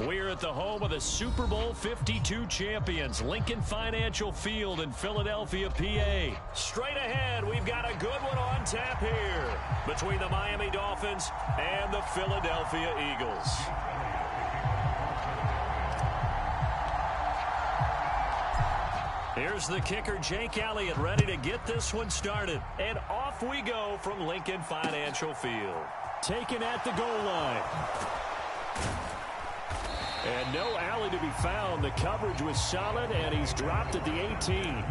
We're at the home of the Super Bowl 52 champions, Lincoln Financial Field in Philadelphia, PA. Straight ahead, we've got a good one on tap here between the Miami Dolphins and the Philadelphia Eagles. Here's the kicker, Jake Elliott, ready to get this one started. And off we go from Lincoln Financial Field. Taken at the goal line. And no alley to be found. The coverage was solid, and he's dropped at the 18.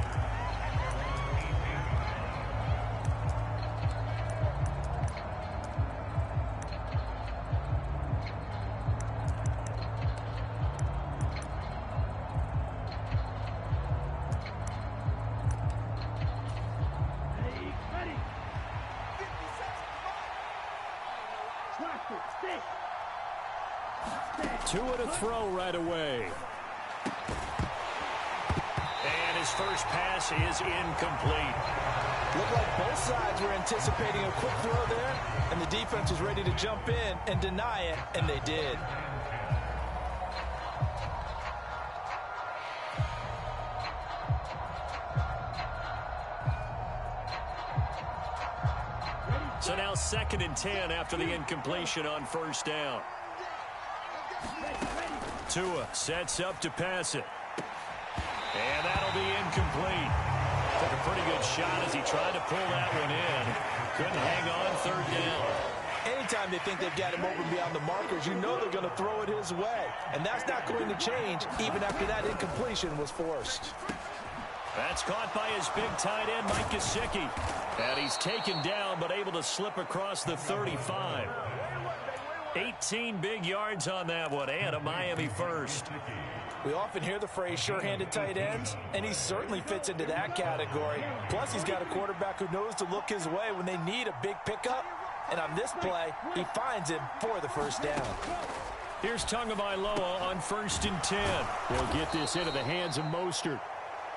Two and a throw right away. And his first pass is incomplete. Looked like both sides were anticipating a quick throw there, and the defense was ready to jump in and deny it, and they did. So now 2nd and 10 after the incompletion on first down. Tua sets up to pass it. And that'll be incomplete. Took a pretty good shot as he tried to pull that one in. Couldn't hang on 3rd down. Anytime they think they've got him open beyond the markers, you know they're going to throw it his way. And that's not going to change even after that incompletion was forced. That's caught by his big tight end, Mike Gesicki. And he's taken down but able to slip across the 35. 18 big yards on that one, and a Miami first. We often hear the phrase sure-handed tight ends, and he certainly fits into that category. Plus, he's got a quarterback who knows to look his way when they need a big pickup. And on this play, he finds him for the first down. Here's Tagovailoa on 1st and 10. He'll get this into the hands of Mostert.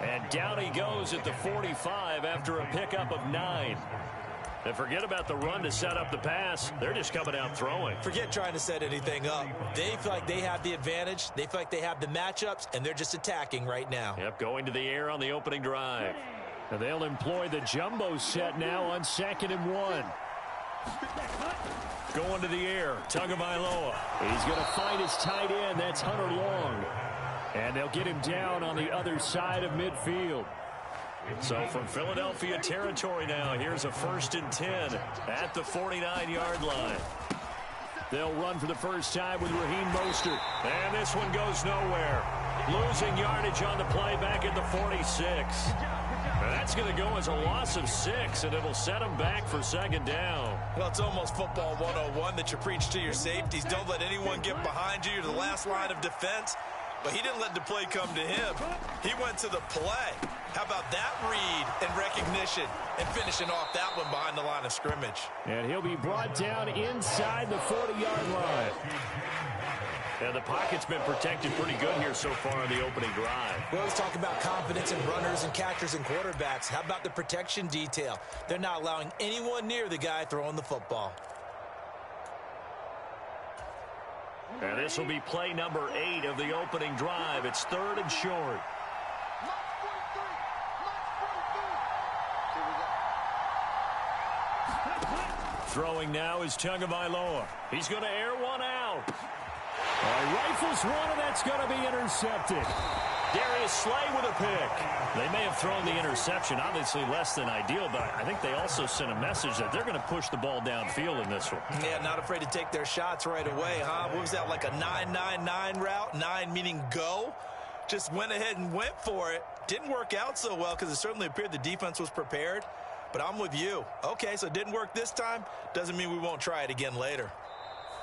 And down he goes at the 45 after a pickup of 9. And forget about the run to set up the pass. They're just coming out throwing. Forget trying to set anything up. They feel like they have the advantage. They feel like they have the matchups, and they're just attacking right now. Yep, going to the air on the opening drive. And they'll employ the jumbo set now on 2nd and 1. Going to the air, Tagovailoa. He's going to find his tight end. That's Hunter Long. And they'll get him down on the other side of midfield. So from Philadelphia territory now, here's a 1st and 10 at the 49-yard line. They'll run for the first time with Raheem Mostert. And this one goes nowhere. Losing yardage on the play back at the 46. And that's going to go as a loss of 6, and it'll set them back for 2nd down. Well, it's almost football 101 that you preach to your safeties. Don't let anyone get behind you. You're the last line of defense. But he didn't let the play come to him. He went to the play. How about that read and recognition and finishing off that one behind the line of scrimmage? And he'll be brought down inside the 40-yard line. And the pocket's been protected pretty good here so far in the opening drive. We always talk about confidence in runners and catchers and quarterbacks. How about the protection detail? They're not allowing anyone near the guy throwing the football. And this will be play number 8 of the opening drive. It's 3rd and short. Throwing now is Tagovailoa. He's going to air one out. Rifles one, and that's going to be intercepted. Darius Slay with a pick. They may have thrown the interception, obviously less than ideal, but I think they also sent a message that they're going to push the ball downfield in this one. Yeah, not afraid to take their shots right away, huh? What was that, like a 9-9-9 route? 9 meaning go? Just went ahead and went for it. Didn't work out so well because it certainly appeared the defense was prepared. But I'm with you. Okay, so it didn't work this time. Doesn't mean we won't try it again later.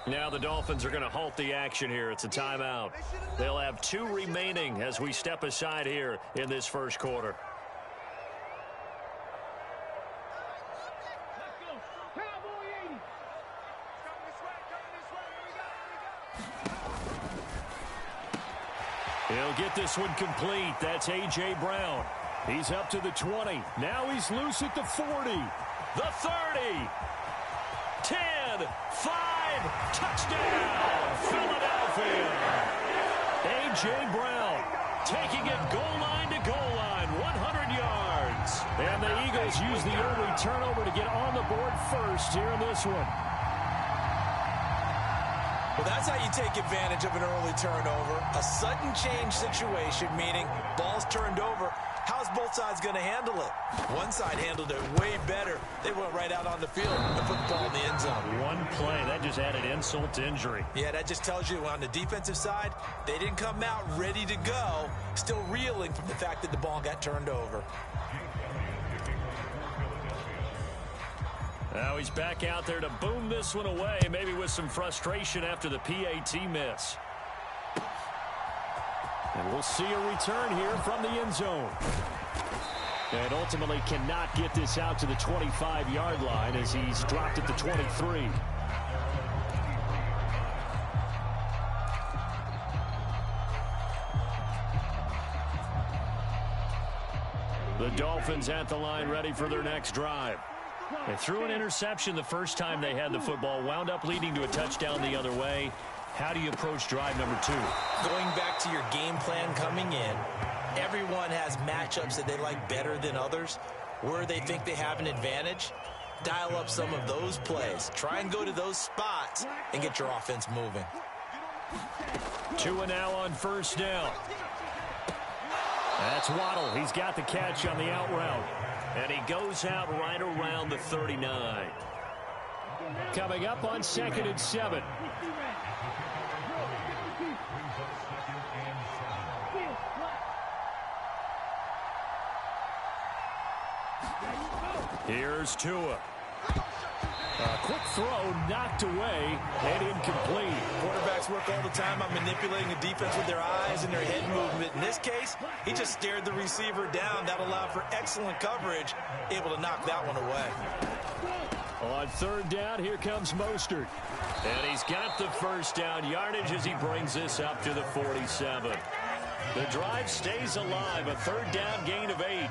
Now the Dolphins are going to halt the action here. It's a timeout. They'll have 2 remaining as we step aside here in this first quarter. He'll get this one complete. That's A.J. Brown. He's up to the 20. Now he's loose at the 40. The 30. 10, 5, touchdown, Philadelphia. A.J. Brown, taking it goal line to goal line, 100 yards. And the Eagles use the early turnover to get on the board first here in this one. Well, that's how you take advantage of an early turnover. A sudden change situation, meaning ball's turned over. How's both sides going to handle it? One side handled it way better. They went right out on the field and put the ball in the end zone. One play, that just added insult to injury. Yeah, that just tells you on the defensive side, they didn't come out ready to go, still reeling from the fact that the ball got turned over. Now he's back out there to boom this one away, maybe with some frustration after the PAT miss. And we'll see a return here from the end zone. And ultimately cannot get this out to the 25-yard line as he's dropped at the 23. The Dolphins at the line ready for their next drive. They threw an interception the first time they had the football, wound up leading to a touchdown the other way. How do you approach drive number 2? Going back to your game plan coming in, everyone has matchups that they like better than others. Where they think they have an advantage, dial up some of those plays. Try and go to those spots and get your offense moving. Tua now on first down. That's Waddle. He's got the catch on the out route. And he goes out right around the 39. Coming up on 2nd and 7. Here's Tua. A quick throw knocked away and incomplete. Quarterbacks work all the time on manipulating the defense with their eyes and their head movement. In this case, he just stared the receiver down. That allowed for excellent coverage, able to knock that one away. On 3rd down, here comes Mostert. And he's got the first down yardage as he brings this up to the 47. The drive stays alive, a 3rd down gain of 8.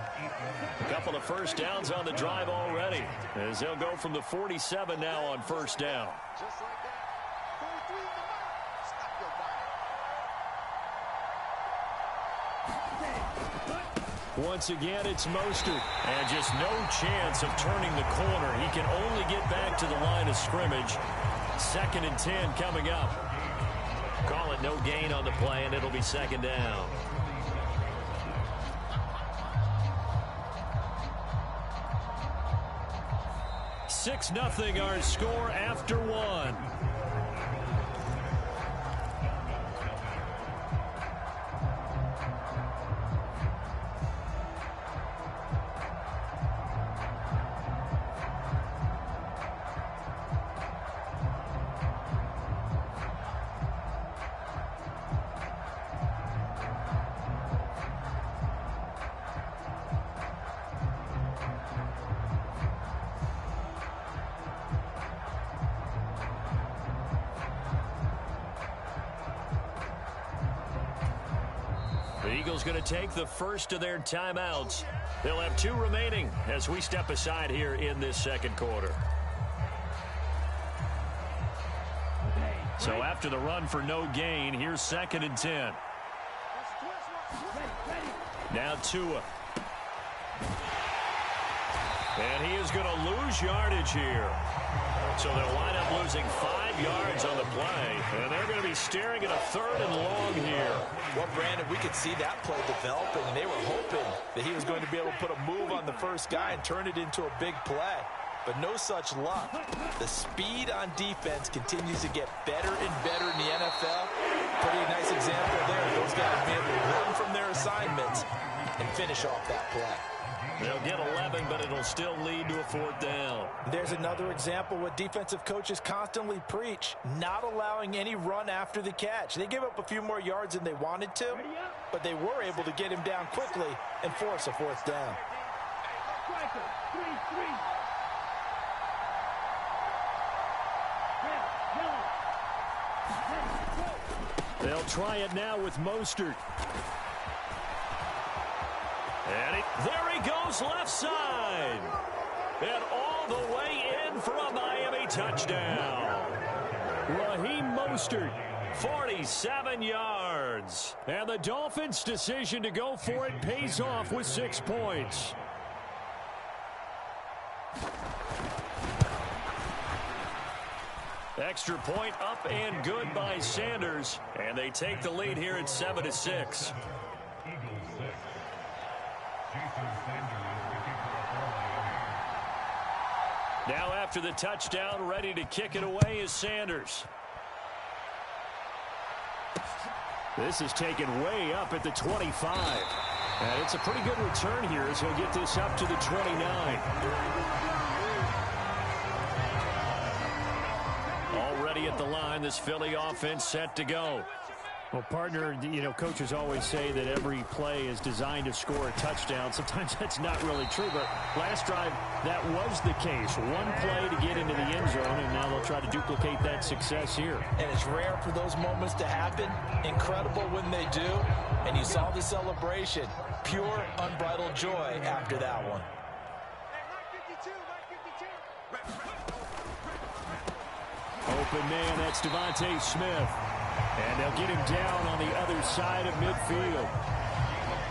A couple of first downs on the drive already, as they'll go from the 47 now on first down. Once again, it's Mostert, and just no chance of turning the corner. He can only get back to the line of scrimmage. 2nd and 10 coming up. Call it no gain on the play, and it'll be 2nd down. Six 0 our score after 1. The Eagles going to take the first of their timeouts. They'll have 2 remaining as we step aside here in this 2nd quarter. So after the run for no gain, here's 2nd and 10. Now Tua. And he is going to lose yardage here. So they'll wind up losing 5 yards on the play. And they're going to be staring at a 3rd and long here. Well, Brandon, we could see that play developing, and they were hoping that he was going to be able to put a move on the first guy and turn it into a big play. But no such luck. The speed on defense continues to get better and better in the NFL. Pretty nice example there. Those guys being able to run from their assignments and finish off that play. They'll get 11, but it'll still lead to a 4th down. There's another example what defensive coaches constantly preach, not allowing any run after the catch. They gave up a few more yards than they wanted to, but they were able to get him down quickly and force a 4th down. They'll try it now with Mostert. And there he goes left side. And all the way in for a Miami touchdown. Raheem Mostert, 47 yards. yards. And the Dolphins' decision to go for it pays off with 6 points. Extra point up and good by Sanders. And they take the lead here at 7-6. Now after the touchdown, ready to kick it away is Sanders. This is taken way up at the 25. And it's a pretty good return here as he'll get this up to the 29. Already at the line, this Philly offense set to go. Well, partner, coaches always say that every play is designed to score a touchdown. Sometimes that's not really true, but last drive, that was the case. One play to get into the end zone, and now they'll try to duplicate that success here. And it's rare for those moments to happen. Incredible when they do. And you saw the celebration. Pure, unbridled joy after that one. Open man, that's Devontae Smith. And they'll get him down on the other side of midfield.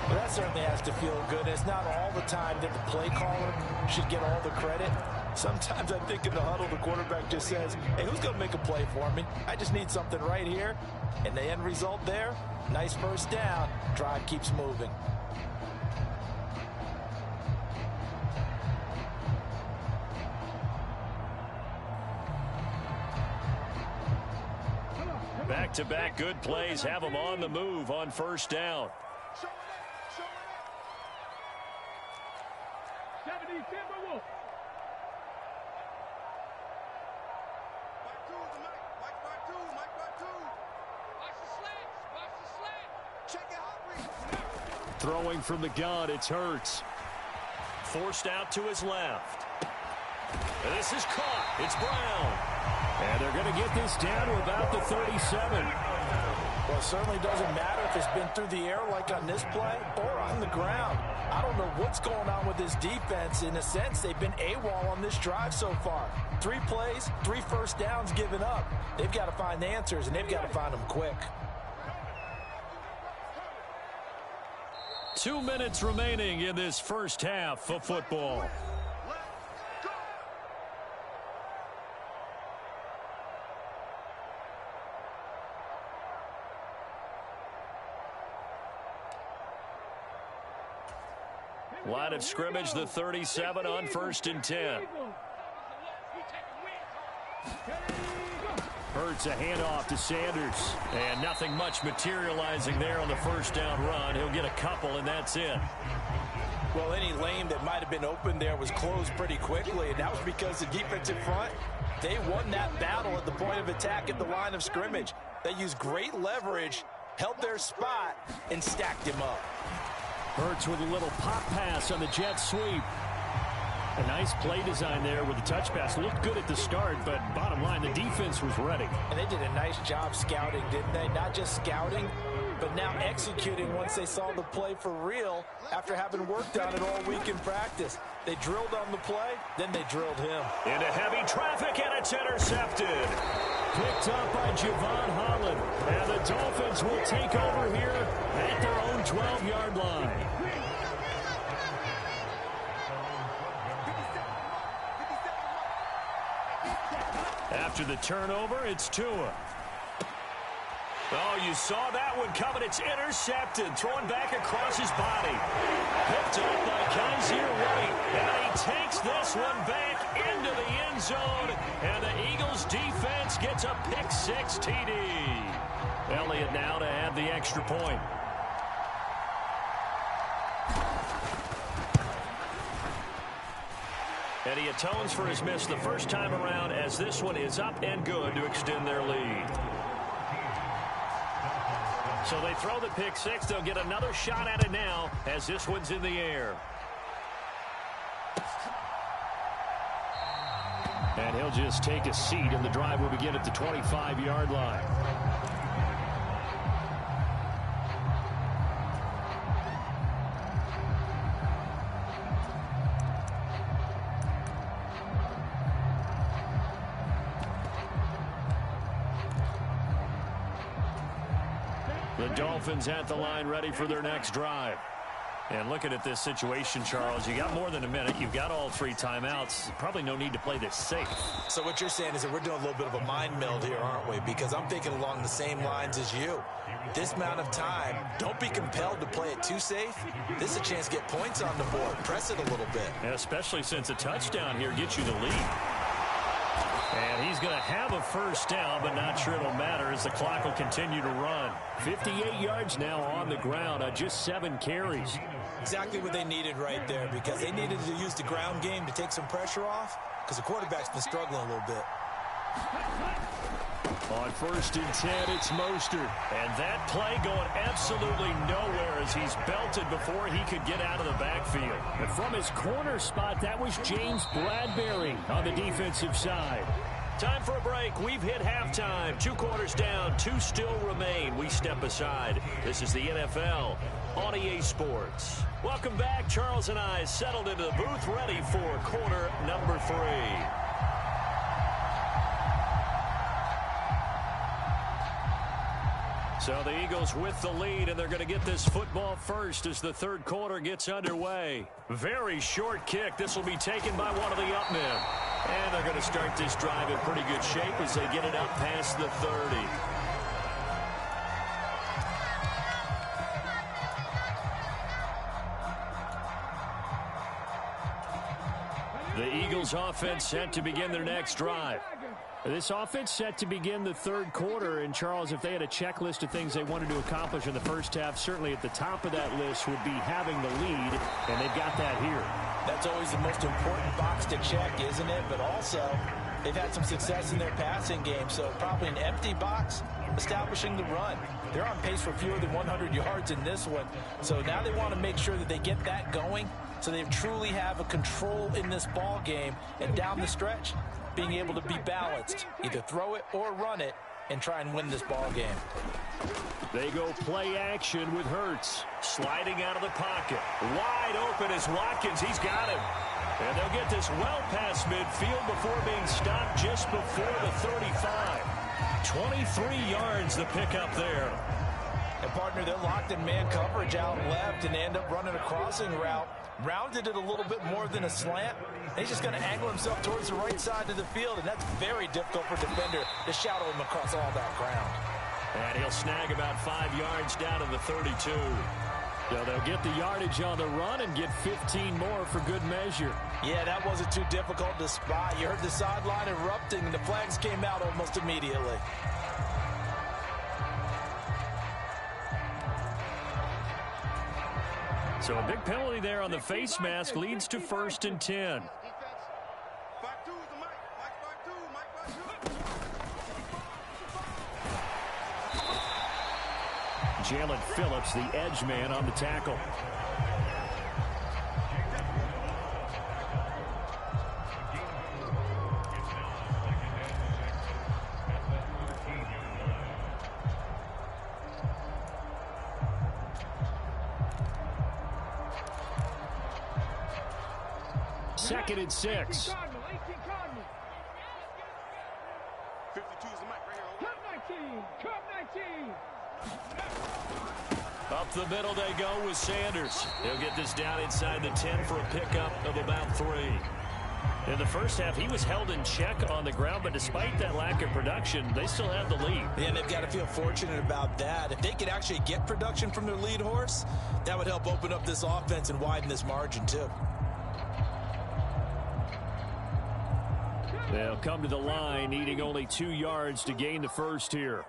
Well, that certainly has to feel good. It's not all the time that the play caller should get all the credit. Sometimes I think in the huddle, the quarterback just says, hey, who's going to make a play for me? I just need something right here. And the end result there, nice first down. Drive keeps moving. Back-to-back good plays have them on the move on first down. Throwing from the gun, it's Hurts. Forced out to his left. This is caught. It's Brown. And they're going to get this down to about the 37. Well, it certainly doesn't matter if it's been through the air like on this play or on the ground. I don't know what's going on with this defense. In a sense, they've been AWOL on this drive so far. 3 plays, 3 first downs given up. They've got to find answers, and they've got to find them quick. 2 minutes remaining in this first half of football. Line of scrimmage, the 37 on 1st and 10. Hurts a handoff to Sanders. And nothing much materializing there on the first down run. He'll get a couple, and that's it. Well, any lane that might have been open there was closed pretty quickly, and that was because the defensive front, they won that battle at the point of attack at the line of scrimmage. They used great leverage, held their spot, and stacked him up. Hurts with a little pop pass on the jet sweep. A nice play design there with the touch pass. Looked good at the start, but bottom line, the defense was ready. And they did a nice job scouting, didn't they? Not just scouting, but now executing once they saw the play for real after having worked on it all week in practice. They drilled on the play, then they drilled him. Into heavy traffic, and it's intercepted. Picked up by Javon Holland. And the Dolphins will take over here at their own 12-yard line. After the turnover, it's Tua. Oh, you saw that one coming. It's intercepted. Throwing back across his body. Picked up by Kaiser White. And he takes this one back into the end zone. And the Eagles defense gets a pick-6 TD. Elliott now to add the extra point. And he atones for his miss the first time around, as this one is up and good to extend their lead. So they throw the pick-6. They'll get another shot at it now as this one's in the air. And he'll just take a seat, and the drive will begin at the 25-yard line. The Dolphins at the line ready for their next drive. And looking at this situation, Charles, you got more than a minute. You've got all 3 timeouts. Probably no need to play this safe. So what you're saying is that we're doing a little bit of a mind meld here, aren't we? Because I'm thinking along the same lines as you. This amount of time, don't be compelled to play it too safe. This is a chance to get points on the board. Press it a little bit. Yeah, especially since a touchdown here gets you the lead. And he's going to have a first down, but not sure it'll matter as the clock will continue to run. 58 yards now on the ground on just 7 carries. Exactly what they needed right there, because they needed to use the ground game to take some pressure off, because the quarterback's been struggling a little bit. On 1st and 10, it's Mostert. And that play going absolutely nowhere as he's belted before he could get out of the backfield. And from his corner spot, that was James Bradbury on the defensive side. Time for a break. We've hit halftime. 2 quarters down, 2 still remain. We step aside. This is the NFL on EA Sports. Welcome back. Charles and I settled into the booth ready for quarter number 3. So the Eagles with the lead, and they're going to get this football first as the 3rd quarter gets underway. Very short kick. This will be taken by one of the up men. And they're going to start this drive in pretty good shape as they get it up past the 30. The Eagles offense set to begin their next drive. This offense set to begin the 3rd quarter, and Charles, if they had a checklist of things they wanted to accomplish in the first half, certainly at the top of that list would be having the lead, and they've got that here. That's always the most important box to check, isn't it? But also, they've had some success in their passing game, so probably an empty box, establishing the run. They're on pace for fewer than 100 yards in this one, so now they want to make sure that they get that going so they truly have a control in this ball game, and down the stretch, being able to be balanced, either throw it or run it, and try and win this ball game. They go play action with Hurts. Sliding out of the pocket. Wide open is Watkins. He's got him. And they'll get this well past midfield before being stopped just before the 35. 23 yards the pickup there. And, partner, they're locked in man coverage out left, and they end up running a crossing route. Rounded it a little bit more than a slant. He's just going to angle himself towards the right side of the field, and that's very difficult for a defender to shadow him across all that ground. And he'll snag about 5 yards down to the 32. So they'll get the yardage on the run and get 15 more for good measure. Yeah, that wasn't too difficult to spot. You heard the sideline erupting, and the flags came out almost immediately. So a big penalty there on the face mask leads to 1st and 10. Jalen Phillips, the edge man, on the tackle. Second and 6. Up the middle they go with Sanders. He'll get this down inside the 10 for a pickup of about 3. In the first half, he was held in check on the ground, but despite that lack of production, they still have the lead. Yeah, and they've got to feel fortunate about that. If they could actually get production from their lead horse, that would help open up this offense and widen this margin, too. They'll come to the line, needing only 2 yards to gain the first here.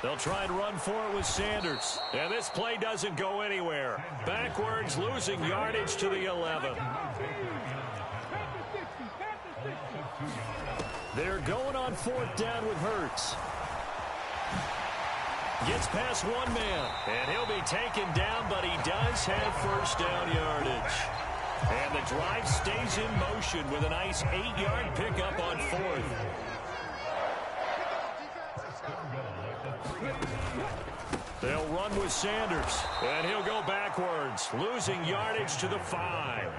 They'll try and run for it with Sanders. And this play doesn't go anywhere. Backwards, losing yardage to the 11. They're going on 4th down with Hurts. Gets past one man, and he'll be taken down, but he does have first down yardage. And the drive stays in motion with a nice 8-yard pickup on 4th. They'll run with Sanders, and he'll go backwards, losing yardage to the 5.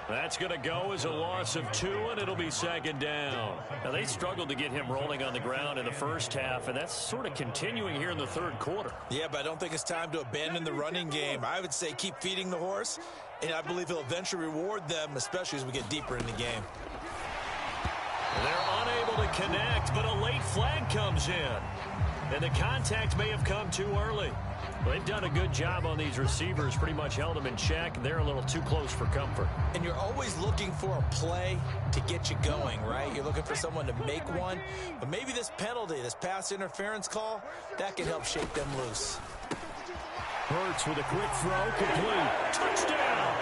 That's going to go as a loss of 2, and it'll be second down. Now, they struggled to get him rolling on the ground in the first half, and that's sort of continuing here in the third quarter. Yeah, but I don't think it's time to abandon the running game. I would say keep feeding the horse, and I believe he'll eventually reward them, especially as we get deeper in the game. They're unable to connect, but a late flag comes in. And the contact may have come too early. They've done a good job on these receivers, pretty much held them in check. They're a little too close for comfort. And you're always looking for a play to get you going, right? You're looking for someone to make one. But maybe this penalty, this pass interference call, that can help shake them loose. Hurts with a quick throw, complete. Touchdown!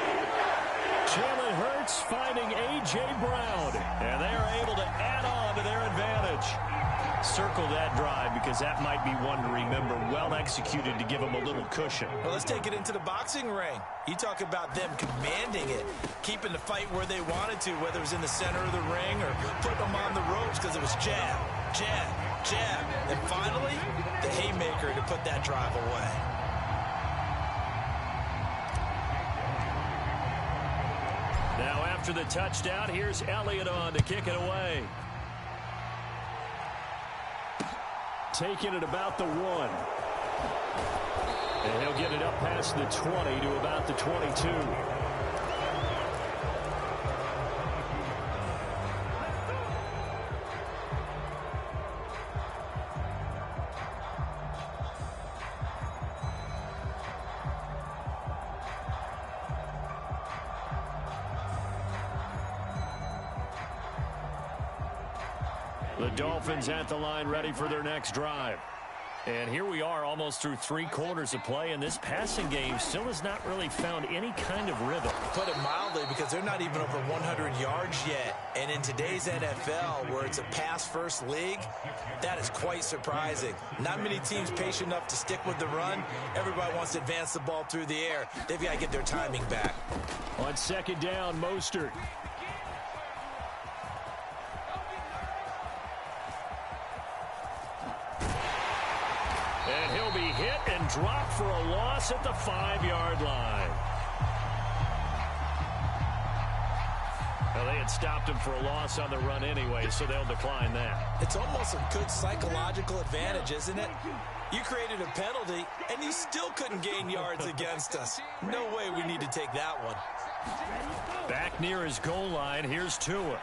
Jalen Hurts finding A.J. Brown. And they are able to add on to their advantage. Circle that drive because that might be one to remember. Well executed to give them a little cushion. Well, let's take it into the boxing ring. You talk about them commanding it, keeping the fight where they wanted to, whether it was in the center of the ring or putting them on the ropes because it was jab, jab, jab. And finally, the haymaker to put that drive away. Now after the touchdown, here's Elliott on to kick it away. Taking it about the 1. And he'll get it up past the 20 to about the 22. The Dolphins at the line ready for their next drive. And here we are almost through 3 quarters of play, and this passing game still has not really found any kind of rhythm. Put it mildly, because they're not even over 100 yards yet. And in today's NFL, where it's a pass-first league, that is quite surprising. Not many teams patient enough to stick with the run. Everybody wants to advance the ball through the air. They've got to get their timing back. On second down, Mostert. And he'll be hit and dropped for a loss at the 5-yard line. Well, they had stopped him for a loss on the run anyway, so they'll decline that. It's almost a good psychological advantage, isn't it? You created a penalty, and you still couldn't gain yards against us. No way we need to take that one. Back near his goal line, here's Tua.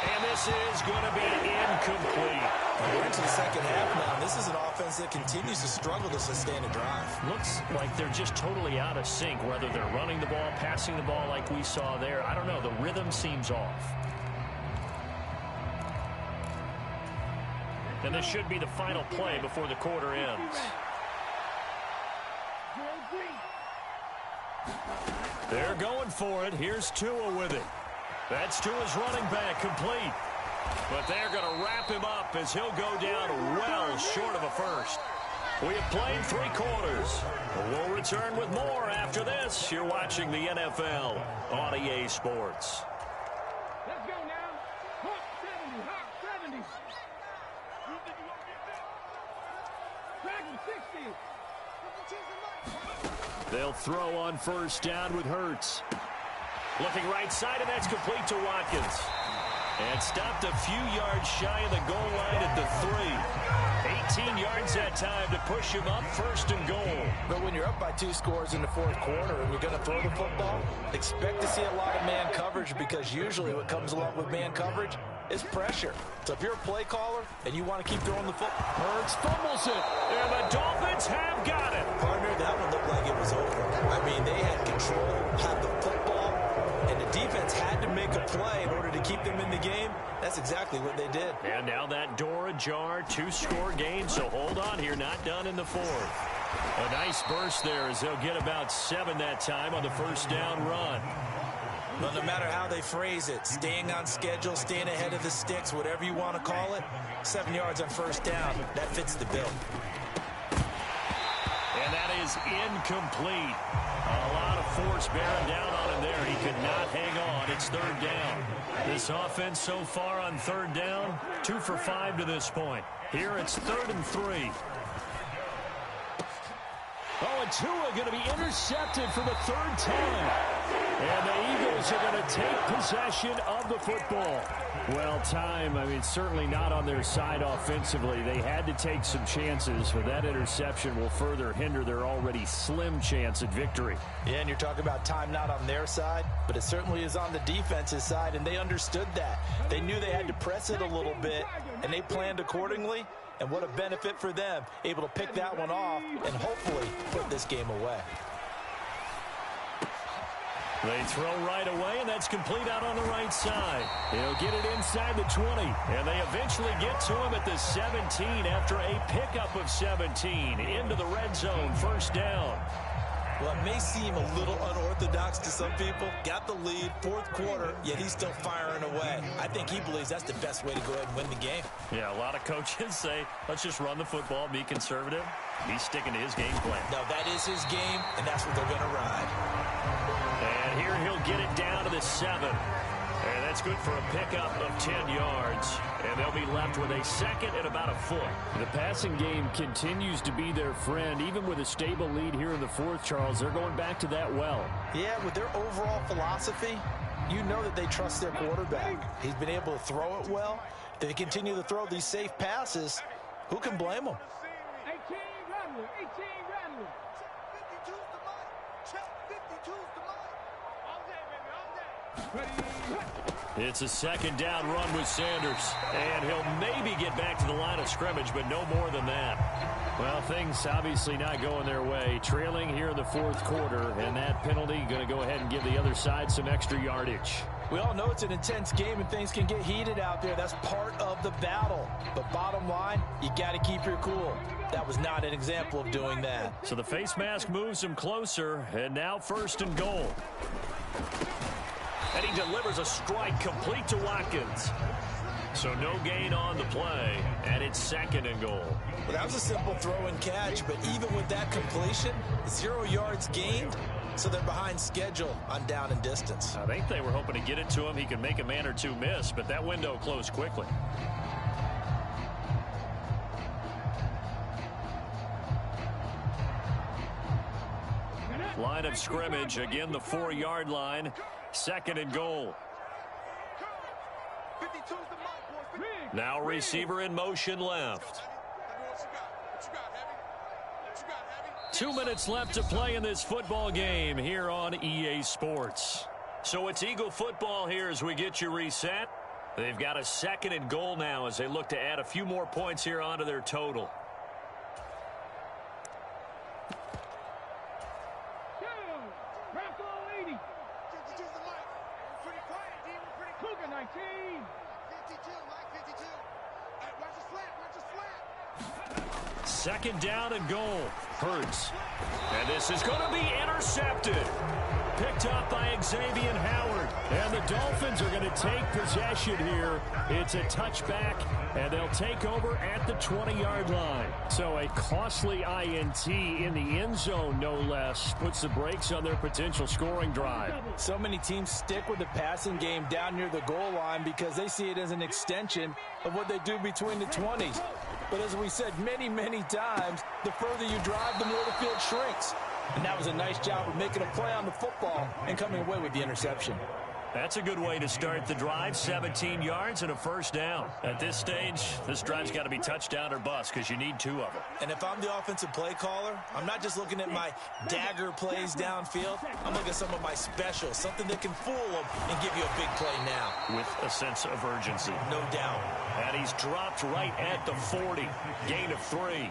And this is going to be incomplete. We're into the second half now. This is an offense that continues to struggle to sustain a drive. Looks like they're just totally out of sync, whether they're running the ball, passing the ball like we saw there. I don't know. The rhythm seems off. And this should be the final play before the quarter ends. They're going for it. Here's Tua with it. That's Tua's running back, complete. But they're going to wrap him up as he'll go down well short of a first. We have played 3 quarters. We'll return with more after this. You're watching the NFL on EA Sports. Let's go now. Hawk 70, Hawk 70. Dragon 60. They'll throw on first down with Hurts. Looking right side, and that's complete to Watkins. And stopped a few yards shy of the goal line at the 3. 18 yards that time to push him up first and goal. But when you're up by 2 scores in the fourth quarter and you're going to throw the football, expect to see a lot of man coverage, because usually what comes along with man coverage is pressure. So if you're a play caller and you want to keep throwing the football, Hurts fumbles it. And the Dolphins have got it. Partner, that one looked like it was over. I mean, they had control, had the football, and the defense had to make a play in order to keep them in the game. That's exactly what they did. And now that door ajar, 2-score game, so hold on here, not done in the 4th. A nice burst there as they'll get about 7 that time on the first down run. Well, no matter how they phrase it, staying on schedule, staying ahead of the sticks, whatever you want to call it, 7 yards on first down, that fits the bill. And that is incomplete. A lot of force bearing down on him there. He could not hang on. It's 3rd down. This offense so far on 3rd down, 2 for 5 to this point. Here it's 3rd and 3. Tua going to be intercepted for the third time. And the Eagles are going to take possession of the football. Well, I mean, certainly not on their side offensively. They had to take some chances, but that interception will further hinder their already slim chance at victory. Yeah, and you're talking about time not on their side, but it certainly is on the defense's side, and they understood that. They knew they had to press it a little bit, and they planned accordingly. And what a benefit for them, able to pick that one off and hopefully put this game away. They throw right away, and that's complete out on the right side. He'll get it inside the 20, and they eventually get to him at the 17 after a pickup of 17 into the red zone, first down. Well, it may seem a little unorthodox to some people. Got the lead, fourth quarter, yet he's still firing away. I think he believes that's the best way to go ahead and win the game. Yeah, a lot of coaches say, let's just run the football, be conservative. He's sticking to his game plan. No, that is his game, and that's what they're going to ride. And here he'll get it down to the 7. And that's good for a pickup of 10 yards. And they'll be left with a second and about a foot. The passing game continues to be their friend. Even with a stable lead here in the fourth, Charles, they're going back to that well. Yeah, with their overall philosophy, you know that they trust their quarterback. He's been able to throw it well. They continue to throw these safe passes. Who can blame them? 18 Rattler, 18 Rattler. 52's the mic. Check 52's the mic. All day, baby, all day. It's a second down run with Sanders. And he'll maybe get back to the line of scrimmage, but no more than that. Well, things obviously not going their way. Trailing here in the fourth quarter, and that penalty going to go ahead and give the other side some extra yardage. We all know it's an intense game and things can get heated out there. That's part of the battle. But bottom line, you got to keep your cool. That was not an example of doing that. So the face mask moves him closer, and now first and goal. And he delivers a strike complete to Watkins. So no gain on the play, and it's second and goal. Well, that was a simple throw and catch, but even with that completion, 0 yards gained, so they're behind schedule on down and distance. I think they were hoping to get it to him. He could make a man or two miss, but that window closed quickly. Line of scrimmage, again the 4-yard line, second and goal. Now receiver in motion left. 2 minutes left to play in this football game here on EA Sports. So it's Eagle football here as we get you reset. They've got a second and goal now as they look to add a few more points here onto their total. Second down and goal. Hurts. And this is going to be intercepted. Picked up by Xavier Howard. And the Dolphins are going to take possession here. It's a touchback, and they'll take over at the 20-yard line. So a costly INT in the end zone, no less, puts the brakes on their potential scoring drive. So many teams stick with the passing game down near the goal line because they see it as an extension of what they do between the 20s. But as we said many, many times, the further you drive, the more the field shrinks. And that was a nice job of making a play on the football and coming away with the interception. That's a good way to start the drive. 17 yards and a first down. At this stage, this drive's got to be touchdown or bust because you need 2 of them. And if I'm the offensive play caller, I'm not just looking at my dagger plays downfield. I'm looking at some of my specials, something that can fool them and give you a big play now. With a sense of urgency. No doubt. And he's dropped right at the 40. Gain of 3.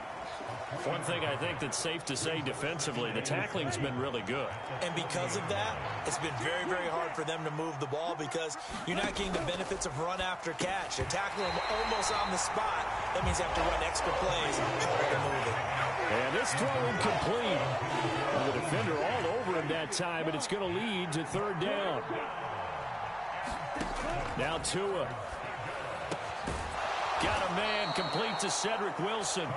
One thing I think that's safe to say defensively, the tackling's been really good. And because of that, it's been very, very hard for them to move the ball because you're not getting the benefits of run after catch. They're tackling them almost on the spot. That means they have to run extra plays, harder to move it. And this throw incomplete. The defender all over him that time, but it's going to lead to third down. Now Tua. Got a man complete to Cedric Wilson.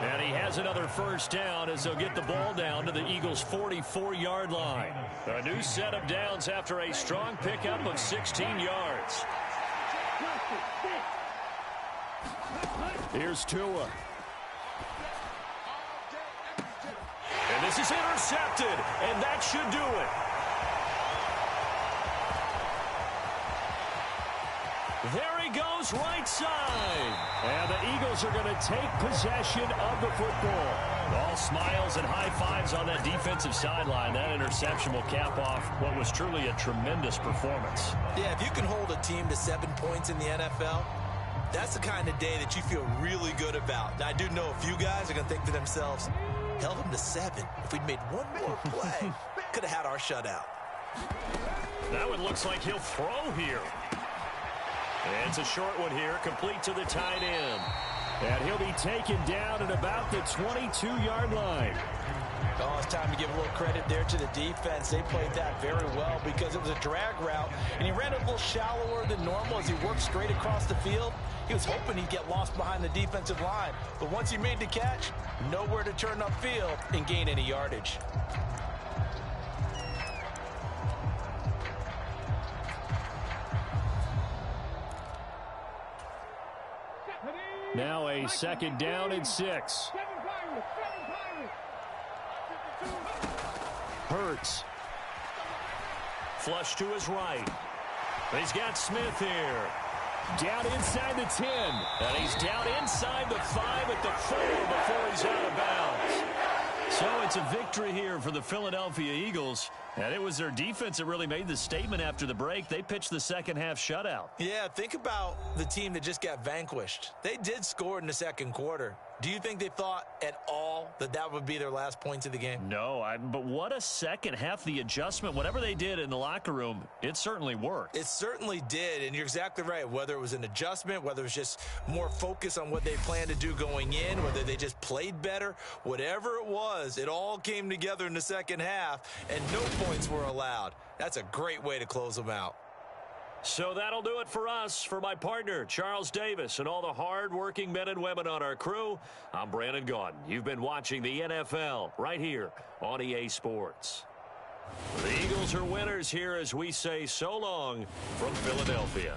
And he has another first down as they'll get the ball down to the Eagles' 44-yard line. A new set of downs after a strong pickup of 16 yards. Here's Tua. And And this is intercepted, and that should do it. There he goes, right side. And the Eagles are going to take possession of the football. All smiles and high fives on that defensive sideline. That interception will cap off what was truly a tremendous performance. Yeah, if you can hold a team to 7 points in the NFL, that's the kind of day that you feel really good about. Now, I do know a few guys are going to think to themselves, held them to 7. If we'd made one more play, could have had our shutout. Now it looks like he'll throw here. And it's a short one here, complete to the tight end. And he'll be taken down at about the 22-yard line. Oh, it's time to give a little credit there to the defense. They played that very well because it was a drag route, and he ran a little shallower than normal as he worked straight across the field. He was hoping he'd get lost behind the defensive line, but once he made the catch, nowhere to turn upfield and gain any yardage. Now a second down and 6. Hurts. Flush to his right. He's got Smith here. Down inside the 10. And he's down inside the 5 at the 4 before he's out of bounds. So it's a victory here for the Philadelphia Eagles. And it was their defense that really made the statement after the break. They pitched the second half shutout. Yeah, think about the team that just got vanquished. They did score in the second quarter. Do you think they thought at all that that would be their last points of the game? No, but what a second half. The adjustment, whatever they did in the locker room, it certainly worked. It certainly did, and you're exactly right. Whether it was an adjustment, whether it was just more focus on what they planned to do going in, whether they just played better, whatever it was, it all came together in the second half, and no points were allowed. That's a great way to close them out. So that'll do it for us. For my partner, Charles Davis, and all the hard-working men and women on our crew, I'm Brandon Gaudin. You've been watching the NFL right here on EA Sports. The Eagles are winners here as we say so long from Philadelphia.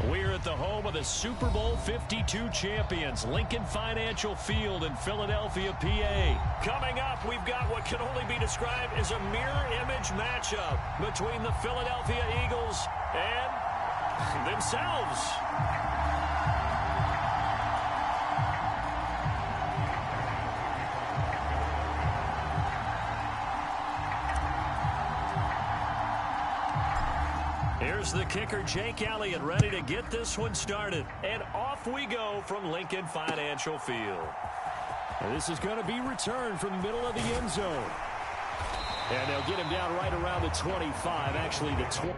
We're at the home of the Super Bowl 52 champions, Lincoln Financial Field in Philadelphia, PA. Coming up, we've got what can only be described as a mirror image matchup between the Philadelphia Eagles and themselves. Here's the kicker, Jake Elliott, ready to get this one started. And off we go from Lincoln Financial Field. And this is going to be returned from the middle of the end zone. And they'll get him down right around the 25, actually the 20.